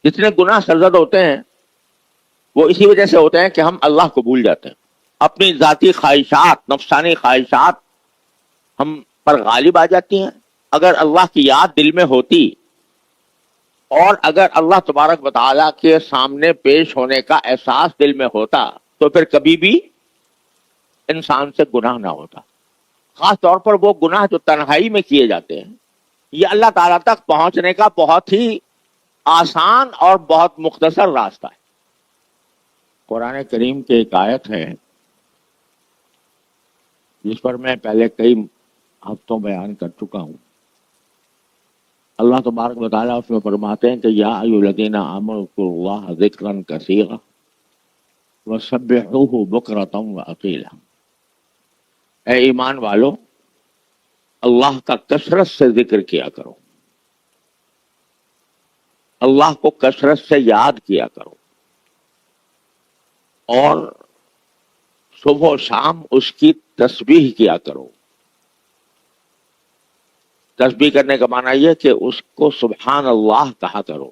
جتنے گناہ سرزد ہوتے ہیں وہ اسی وجہ سے ہوتے ہیں کہ ہم اللہ کو بھول جاتے ہیں. اپنی ذاتی خواہشات، نفسانی خواہشات ہم پر غالب آ جاتی ہیں. اگر اللہ کی یاد دل میں ہوتی اور اگر اللہ تبارک و تعالیٰ کے سامنے پیش ہونے کا احساس دل میں ہوتا تو پھر کبھی بھی انسان سے گناہ نہ ہوتا. خاص طور پر وہ گناہ جو تنہائی میں کیے جاتے ہیں، یہ اللہ تعالیٰ تک پہنچنے کا بہت ہی آسان اور بہت مختصر راستہ ہے. قرآن کریم کی ایک آیت ہے جس پر میں پہلے کئی ہفتوں بیان کر چکا ہوں. اللہ تبارک و تعالیٰ اس میں فرماتے ہیں کہ یا ایھا الذین آمنوا اذکروا اللہ ذکرا کثیرا وسبحوہ بکرۃ واصیلا. اے ایمان والو، اللہ کا کثرت سے ذکر کیا کرو، اللہ کو کثرت سے یاد کیا کرو، اور صبح و شام اس کی تسبیح کیا کرو. تسبیح کرنے کا معنی یہ کہ اس کو سبحان اللہ کہا کرو،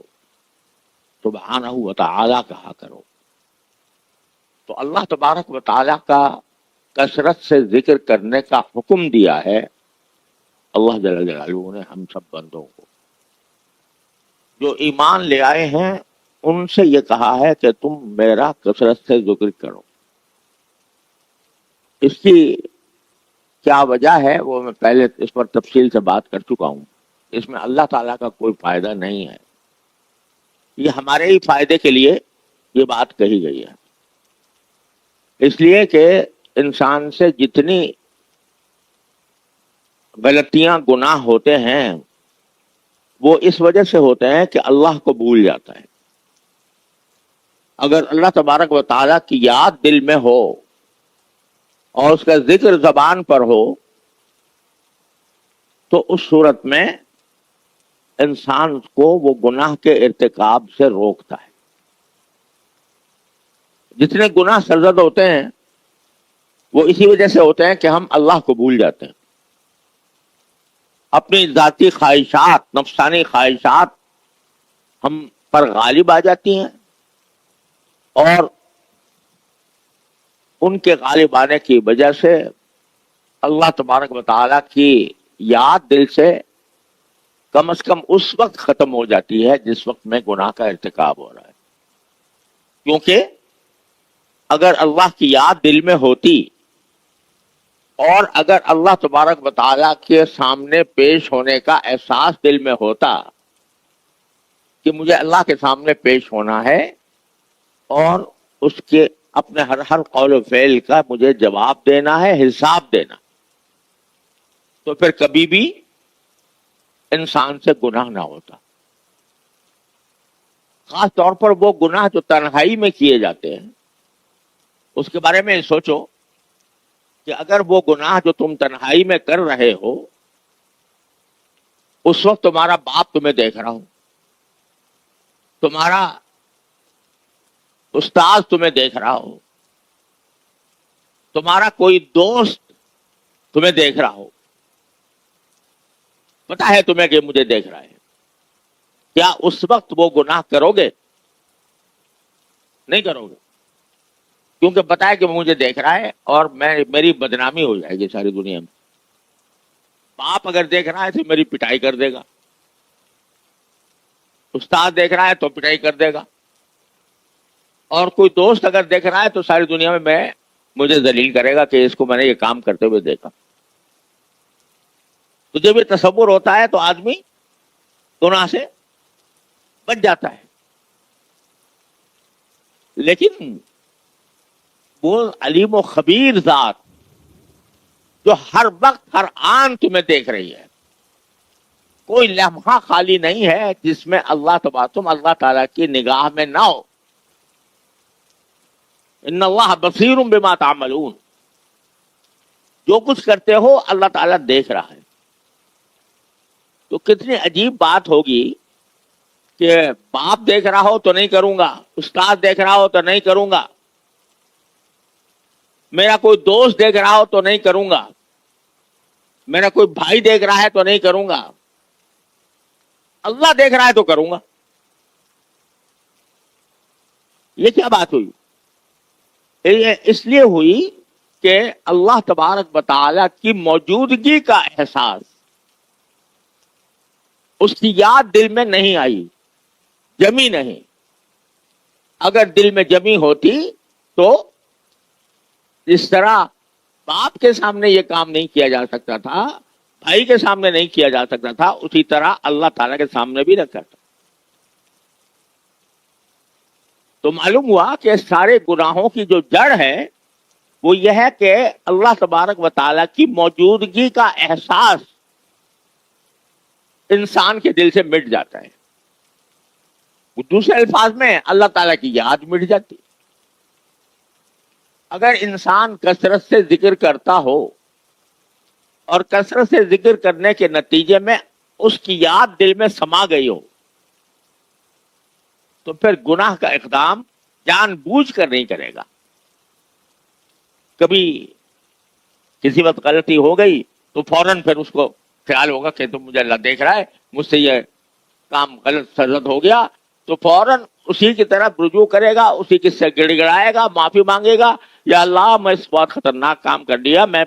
سبحانہ و تعالی کہا کرو. تو اللہ تبارک و تعالی کا کثرت سے ذکر کرنے کا حکم دیا ہے اللہ جل جلالہ نے ہم سب بندوں کو. جو ایمان لے آئے ہیں ان سے یہ کہا ہے کہ تم میرا کثرت سے ذکر کرو. اس کی کیا وجہ ہے وہ میں پہلے اس پر تفصیل سے بات کر چکا ہوں. اس میں اللہ تعالیٰ کا کوئی فائدہ نہیں ہے، یہ ہمارے ہی فائدے کے لیے یہ بات کہی گئی ہے. اس لیے کہ انسان سے جتنی غلطیاں گناہ ہوتے ہیں وہ اس وجہ سے ہوتے ہیں کہ اللہ کو بھول جاتا ہے. اگر اللہ تبارک و تعالیٰ کی یاد دل میں ہو اور اس کا ذکر زبان پر ہو تو اس صورت میں انسان کو وہ گناہ کے ارتکاب سے روکتا ہے. جتنے گناہ سرزد ہوتے ہیں وہ اسی وجہ سے ہوتے ہیں کہ ہم اللہ کو بھول جاتے ہیں. اپنی ذاتی خواہشات، نفسانی خواہشات ہم پر غالب آ جاتی ہیں، اور ان کے غالب آنے کی وجہ سے اللہ تبارک و تعالیٰ کی یاد دل سے کم از کم اس وقت ختم ہو جاتی ہے جس وقت میں گناہ کا ارتکاب ہو رہا ہے. کیونکہ اگر اللہ کی یاد دل میں ہوتی اور اگر اللہ تبارک و تعالیٰ کے سامنے پیش ہونے کا احساس دل میں ہوتا کہ مجھے اللہ کے سامنے پیش ہونا ہے اور اس کے اپنے ہر قول و فعل کا مجھے جواب دینا ہے، حساب دینا، تو پھر کبھی بھی انسان سے گناہ نہ ہوتا. خاص طور پر وہ گناہ جو تنہائی میں کیے جاتے ہیں اس کے بارے میں سوچو کہ اگر وہ گناہ جو تم تنہائی میں کر رہے ہو اس وقت تمہارا باپ تمہیں دیکھ رہا ہو، تمہارا استاد تمہیں دیکھ رہا ہو، تمہارا کوئی دوست تمہیں دیکھ رہا ہو، پتا ہے تمہیں کہ مجھے دیکھ رہا ہے، کیا اس وقت وہ گناہ کرو گے؟ نہیں کرو گے، کیونکہ پتا ہے کہ وہ مجھے دیکھ رہا ہے اور میری بدنامی ہو جائے گی ساری دنیا میں. باپ اگر دیکھ رہا ہے تو میری پٹائی کر دے گا، استاد دیکھ رہا ہے تو پٹائی کر دے گا، اور کوئی دوست اگر دیکھ رہا ہے تو ساری دنیا میں مجھے ذلیل کرے گا کہ اس کو میں نے یہ کام کرتے ہوئے دیکھا. تو جب یہ تصور ہوتا ہے تو آدمی گناہ سے بچ جاتا ہے. لیکن وہ علیم و خبیر ذات جو ہر وقت ہر آن تمہیں دیکھ رہی ہے، کوئی لمحہ خالی نہیں ہے جس میں تم اللہ تعالیٰ کی نگاہ میں نہ ہو. ان اللہ بصیر بما تعملون، جو کچھ کرتے ہو اللہ تعالیٰ دیکھ رہا ہے. تو کتنی عجیب بات ہوگی کہ باپ دیکھ رہا ہو تو نہیں کروں گا، استاد دیکھ رہا ہو تو نہیں کروں گا، میرا کوئی دوست دیکھ رہا ہو تو نہیں کروں گا، میرا کوئی بھائی دیکھ رہا ہے تو نہیں کروں گا، اللہ دیکھ رہا ہے تو کروں گا. یہ کیا بات ہوئی؟ یہ اس لیے ہوئی کہ اللہ تبارک و تعالی کی موجودگی کا احساس، اس کی یاد دل میں نہیں آئی، جمی نہیں۔ اگر دل میں جمی ہوتی تو اس طرح باپ کے سامنے یہ کام نہیں کیا جا سکتا تھا، بھائی کے سامنے نہیں کیا جا سکتا تھا، اسی طرح اللہ تعالیٰ کے سامنے بھی نہ کرتا۔ تو معلوم ہوا کہ سارے گناہوں کی جو جڑ ہے وہ یہ ہے کہ اللہ تبارک و تعالیٰ کی موجودگی کا احساس انسان کے دل سے مٹ جاتا ہے۔ دوسرے الفاظ میں اللہ تعالیٰ کی یاد مٹ جاتی۔ اگر انسان کثرت سے ذکر کرتا ہو اور کثرت سے ذکر کرنے کے نتیجے میں اس کی یاد دل میں سما گئی ہو تو پھر گناہ کا اقدام جان بوجھ کر نہیں کرے گا۔ کبھی کسی وقت غلطی ہو گئی تو فوراً پھر اس کو خیال ہوگا کہ تو مجھے اللہ دیکھ رہا ہے، مجھ سے یہ کام غلط سرزد ہو گیا، تو فوراً اسی کی طرف رجوع کرے گا، اسی کی سے گڑ گڑائے گا، معافی مانگے گا، یا اللہ میں اس بہت خطرناک کام کر لیا، میں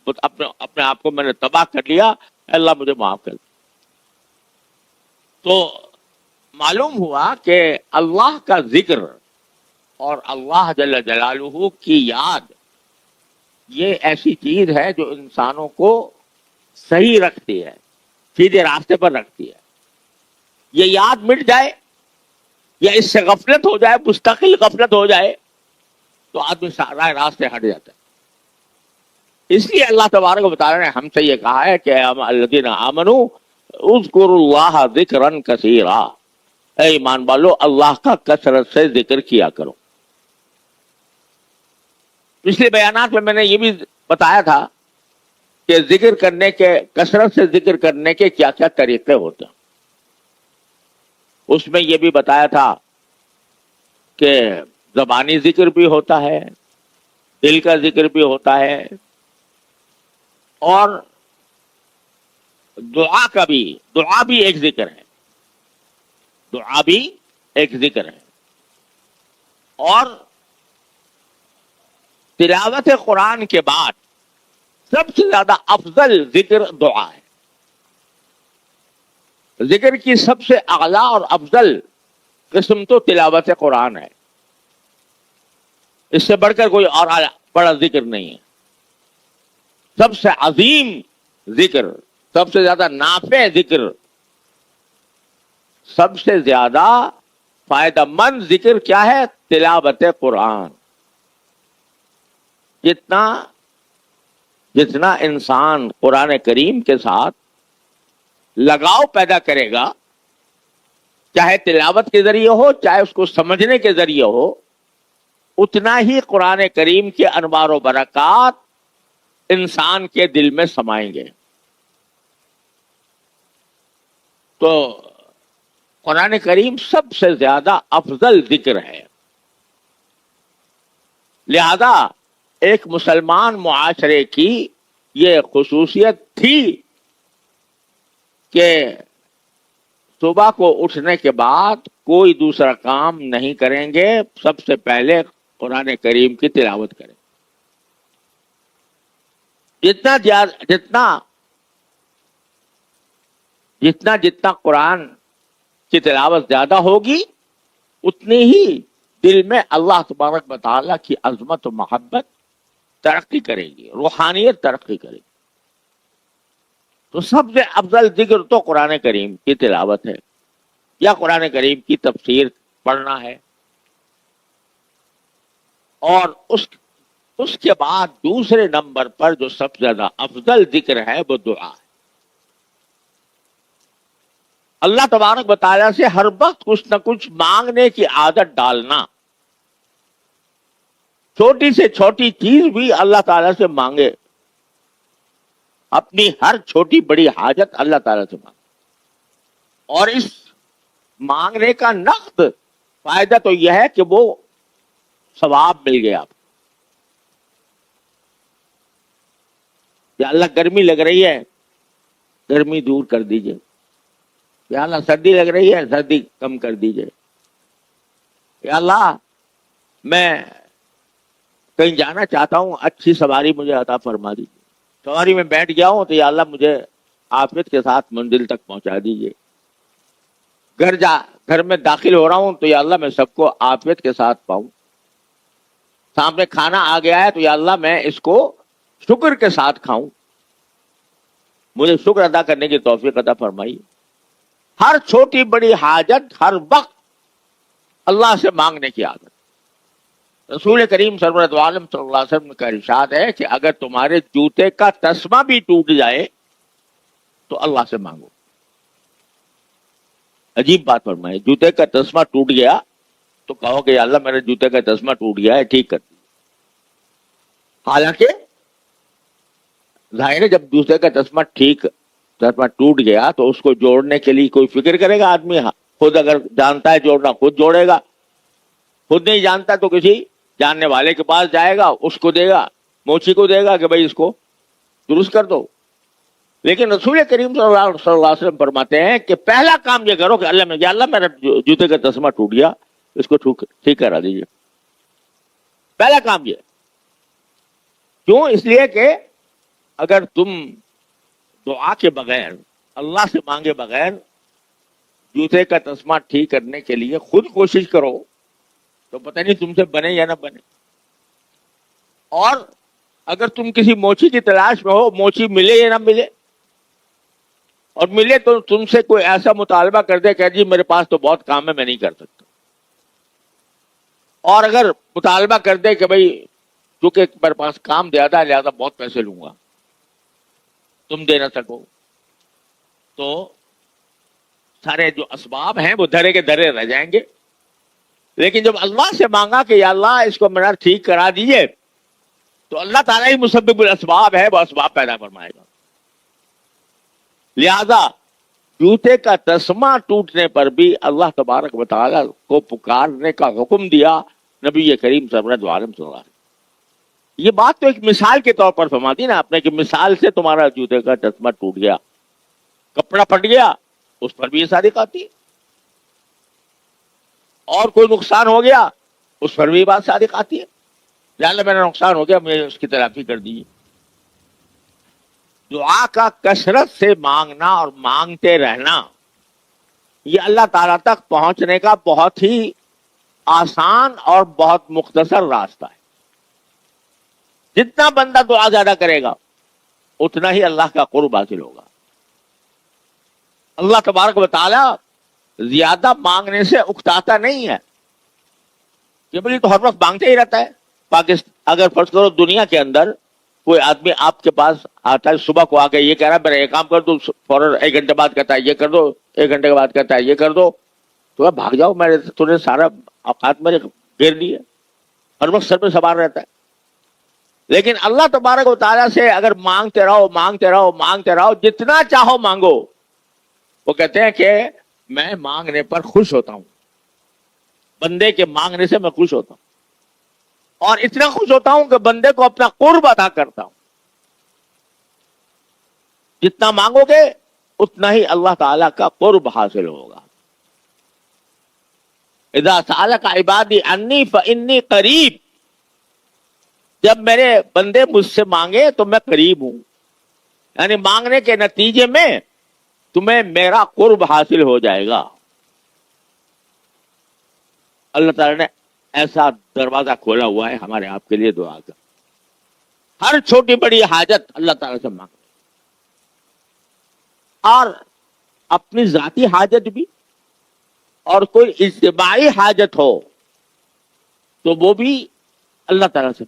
اپنے آپ کو میں نے تباہ کر لیا، اللہ مجھے معاف کر۔ تو معلوم ہوا کہ اللہ کا ذکر اور اللہ جل جلالہ کی یاد یہ ایسی چیز ہے جو انسانوں کو صحیح رکھتی ہے، سیدھے راستے پر رکھتی ہے۔ یہ یاد مٹ جائے یا اس سے غفلت ہو جائے، مستقل غفلت ہو جائے، تو آدمی راہ راستے ہٹ جاتا ہے۔ اس لیے اللہ تبارک و تعالی نے ہم سے یہ کہا ہے کہ الذین آمنوا اذکروا اللہ ذکرا کثیرا، اے ایمان والو اللہ کا کثرت سے ذکر کیا کرو۔ پچھلے بیانات میں نے یہ بھی بتایا تھا کہ ذکر کرنے کے، کثرت سے ذکر کرنے کے کیا کیا طریقے ہوتے ہیں۔ اس میں یہ بھی بتایا تھا کہ زبانی ذکر بھی ہوتا ہے، دل کا ذکر بھی ہوتا ہے، اور دعا بھی ایک ذکر ہے، دعا بھی ایک ذکر ہے، اور تلاوت قرآن کے بعد سب سے زیادہ افضل ذکر دعا ہے۔ ذکر کی سب سے اعلیٰ اور افضل قسم تو تلاوت قرآن ہے، اس سے بڑھ کر کوئی اور بڑا ذکر نہیں ہے۔ سب سے عظیم ذکر، سب سے زیادہ نافع ذکر، سب سے زیادہ فائدہ مند ذکر کیا ہے؟ تلاوت قرآن۔ جتنا انسان قرآن کریم کے ساتھ لگاؤ پیدا کرے گا، چاہے تلاوت کے ذریعے ہو چاہے اس کو سمجھنے کے ذریعے ہو، اتنا ہی قرآن کریم کے انوار و برکات انسان کے دل میں سمائیں گے۔ تو قرآن کریم سب سے زیادہ افضل ذکر ہے۔ لہذا ایک مسلمان معاشرے کی یہ خصوصیت تھی کہ صبح کو اٹھنے کے بعد کوئی دوسرا کام نہیں کریں گے، سب سے پہلے قرآن کریم کی تلاوت کریں۔ جتنا قرآن کی تلاوت زیادہ ہوگی، اتنی ہی دل میں اللہ تبارک و تعالیٰ کی عظمت و محبت ترقی کرے گی، روحانیت ترقی کرے گی۔ تو سب سے افضل ذکر تو قرآن کریم کی تلاوت ہے، یا قرآن کریم کی تفسیر پڑھنا ہے، اور اس کے بعد دوسرے نمبر پر جو سب سے زیادہ افضل ذکر ہے وہ دعا ہے۔ اللہ تبارک و تعالیٰ سے ہر وقت کچھ نہ کچھ مانگنے کی عادت ڈالنا، چھوٹی سے چھوٹی چیز بھی اللہ تعالیٰ سے مانگے، اپنی ہر چھوٹی بڑی حاجت اللہ تعالیٰ سے مانگے، اور اس مانگنے کا نقد فائدہ تو یہ ہے کہ وہ ثواب مل گیا آپ کو۔ یا اللہ گرمی لگ رہی ہے، گرمی دور کر دیجئے، یا اللہ سردی لگ رہی ہے، سردی کم کر دیجئے، یا اللہ میں کہیں جانا چاہتا ہوں، اچھی سواری مجھے عطا فرما دیجیے، سواری میں بیٹھ گیا ہوں تو یا اللہ مجھے عافیت کے ساتھ منزل تک پہنچا دیجیے، گھر میں داخل ہو رہا ہوں تو یا اللہ میں سب کو عافیت کے ساتھ پاؤں، سامنے کھانا آ گیا ہے تو یا اللہ میں اس کو شکر کے ساتھ کھاؤں، مجھے شکر ادا کرنے کی توفیق عطا فرمائیے۔ ہر چھوٹی بڑی حاجت ہر وقت اللہ سے مانگنے کی عادت۔ رسول کریم سرورت عالم صلی اللہ علیہ وسلم کا ارشاد ہے کہ اگر تمہارے جوتے کا تسمہ بھی ٹوٹ جائے تو اللہ سے مانگو۔ عجیب بات فرمائے، جوتے کا تسمہ ٹوٹ گیا تو کہو کہ یا اللہ میرے جوتے کا تسمہ ٹوٹ گیا ہے، ٹھیک کر دی۔ حالانکہ ظاہر ہے جب جوتے کا تسمہ ٹوٹ گیا تو اس کو جوڑنے کے لیے کوئی فکر کرے گا آدمی؟ خود اگر جانتا ہے جوڑنا خود جوڑے گا، خود نہیں جانتا تو کسی جاننے والے کے پاس جائے گا، اس کو دے گا، موچی کو دے گا کہ بھائی اس کو درست کر دو۔ لیکن رسول کریم صلی اللہ علیہ وسلم فرماتے ہیں کہ پہلا کام یہ کرو کہ اللہ میرا جوتے کا تسمہ ٹوٹ گیا، اس کو ٹھیک کرا دیجیے۔ پہلا کام یہ کیوں؟ اس لیے کہ اگر تم دعا کے بغیر، اللہ سے مانگے بغیر جوتے کا تسمہ ٹھیک کرنے کے لیے خود کوشش کرو تو پتہ نہیں تم سے بنے یا نہ بنے۔ اور اگر تم کسی موچی کی تلاش میں ہو، موچی ملے یا نہ ملے، اور ملے تو تم سے کوئی ایسا مطالبہ کر دے کہ جی میرے پاس تو بہت کام ہے میں نہیں کر سکتا، اور اگر مطالبہ کر دے کہ بھائی چونکہ میرے پاس کام زیادہ ہے لہذا بہت پیسے لوں گا، تم دے نہ سکو، تو سارے جو اسباب ہیں وہ دھرے کے دھرے رہ جائیں گے۔ لیکن جب اللہ سے مانگا کہ یا اللہ اس کو میرا ٹھیک کرا دیجئے، تو اللہ تعالیٰ ہی مسبب الاسباب ہے، وہ اسباب پیدا فرمائے گا۔ لہذا جوتے کا تسمہ ٹوٹنے پر بھی اللہ تبارک و تعالیٰ کو پکارنے کا حکم دیا نبی کریم سرورت عالم صلی اللہ علیہ وسلم۔ یہ بات تو ایک مثال کے طور پر فرما دی نا آپ نے کہ مثال سے تمہارا جوتے کا تسمہ ٹوٹ گیا، کپڑا پھٹ گیا، اس پر بھی یہ صادق آتی ہے، اور کوئی نقصان ہو گیا اس پر بھی بات صادق آتی ہے، یا اللہ میرا نقصان ہو گیا مجھے اس کی تلافی کر دیجیے۔ دعا کا کثرت سے مانگنا اور مانگتے رہنا یہ اللہ تعالیٰ تک پہنچنے کا بہت ہی آسان اور بہت مختصر راستہ ہے۔ جتنا بندہ دعا زیادہ کرے گا اتنا ہی اللہ کا قرب حاصل ہوگا۔ اللہ تبارک و تعالیٰ زیادہ مانگنے سے اکتاتا نہیں ہے کہ بھئی تو ہر وقت مانگتے ہی رہتا ہے۔ اگر فرض کرو دنیا کے اندر کوئی آدمی آپ کے پاس آتا ہے، صبح کو آ کے یہ کہہ رہا ہے میرا یہ کام کر دو، فوراً 1 گھنٹے بعد کہتا ہے یہ کر دو، 1 گھنٹے کے بعد کہتا ہے یہ کر دو، تو بھاگ جاؤ، تو نے سارا اوقات میرے گھیر لیے، ہر وقت سر پہ سوار رہتا ہے۔ لیکن اللہ تبارک و تعالیٰ سے اگر مانگتے رہو مانگتے رہو مانگتے رہو، جتنا چاہو مانگو، وہ کہتے ہیں کہ میں مانگنے پر خوش ہوتا ہوں، بندے کے مانگنے سے میں خوش ہوتا ہوں، اور اتنا خوش ہوتا ہوں کہ بندے کو اپنا قرب عطا کرتا ہوں۔ جتنا مانگو گے اتنا ہی اللہ تعالیٰ کا قرب حاصل ہوگا۔ اذا سألک عبادی انی فانی قریب، جب میرے بندے مجھ سے مانگے تو میں قریب ہوں، یعنی مانگنے کے نتیجے میں تمہیں میرا قرب حاصل ہو جائے گا۔ اللہ تعالیٰ نے ایسا دروازہ کھولا ہوا ہے ہمارے آپ کے لیے دعا کا۔ ہر چھوٹی بڑی حاجت اللہ تعالیٰ سے مانگو، اور اپنی ذاتی حاجت بھی، اور کوئی اجتماعی حاجت ہو تو وہ بھی اللہ تعالیٰ سے